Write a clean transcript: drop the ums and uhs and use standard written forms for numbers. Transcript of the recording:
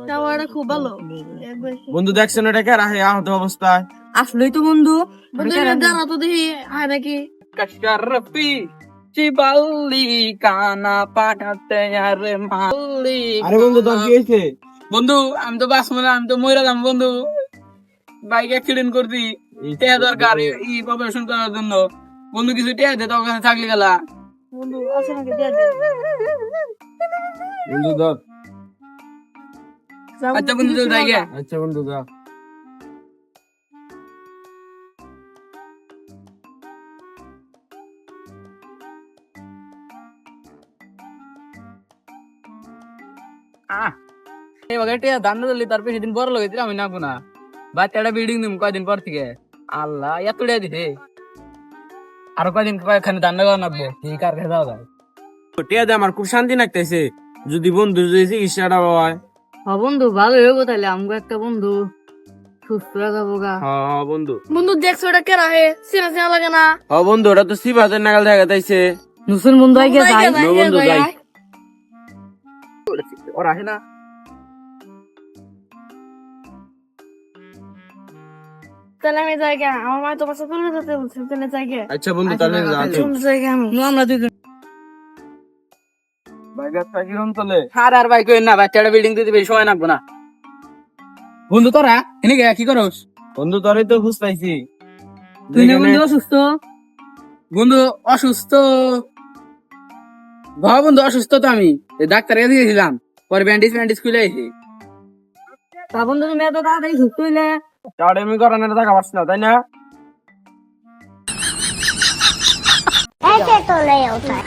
টাওয়ারটা খুব ভালো বন্ধু দেখছেন এটাকে রাহে আহত অবস্থায়। আসলেই তো বন্ধু দাঁড়া তো দেখি হয় নাকি কশরফি চিবাল্লি কানা পাঠাতে আরে মাল্লি। আরে বন্ধু তোর কি হয়েছে? বন্ধু আমি তো বাঁচবো না, আমি তো মরে যাম বন্ধু। বাইক অ্যাক্সিডেন্ট করছি, টেয়া দরকার এই অপারেশন করার জন্য। বন্ধু কিছু টেয়া দে, তোর কাছে থাকলে গেলা। বন্ধু আছে নাকি বন্ধু ধর। আচ্ছা বন্ধু চল যাই গে। আচ্ছা বন্ধু যা। দান দিলি তারপর সেদিন বড় লগেছিল আমি না কোনা বাচ্চাটা বিল্ডিং দিম কয়দিন পর থেকে। আল্লাহ এত টিয়া দিছে, আরো কয়দিন কয়েকখানে দান্না করা নাকবো, ঠিক আর খেয়ে যাওয়া যায়। টিয়া দে, আমার খুব শান্তি লাগতেছে। যদি বন্ধু যদি চিকিৎসাটা হয়। বন্ধু ভালো হইব তাহলে আমগো একটা বন্ধু সুস্থ হয়ে যাবো গা। হ্যাঁ বন্ধু। বন্ধু দেখছো ওটা কেরা হে সিনা সিনা লাগে না হ্যাঁ বন্ধু, ওটা তো সিবাতের নাগাল দেখা যাইছে। নতুন বন্ধু আইগে যাই। বন্ধু যাই। ওরা আসে না। তাহলে আমি যাই গে, আমার মা তো পাশে চলে যেতে বলছে, তাহলে যাই গে। আচ্ছা বন্ধু তাহলে যা। চলে যাই গে আমি। আমরা দুজন বাইগাছটা কিরম চলে? আর ভাই কই না, বাচ্চাটা বিল্ডিং দিতে বেশি সময় লাগবো না। বন্ধু তোরা এনে কি করস? বন্ধু তোরই তো খুঁজতাইছি। তুই না বন্ধু অসুস্থ? বন্ধু অসুস্থ, বন্ধু অসুস্থ তো আমি ডাক্তার কাছে গেছিলাম, পরে ব্যান্ডেজ ফ্যান্ডেজ খুলে আইছি। তা বন্ধু তুমি এত তাড়াতাড়ি সুস্থ হইলে? চাড়ে আমি করানোর টাকা পাচ্ছি না, তাই না? ऐसे तो नहीं होता है।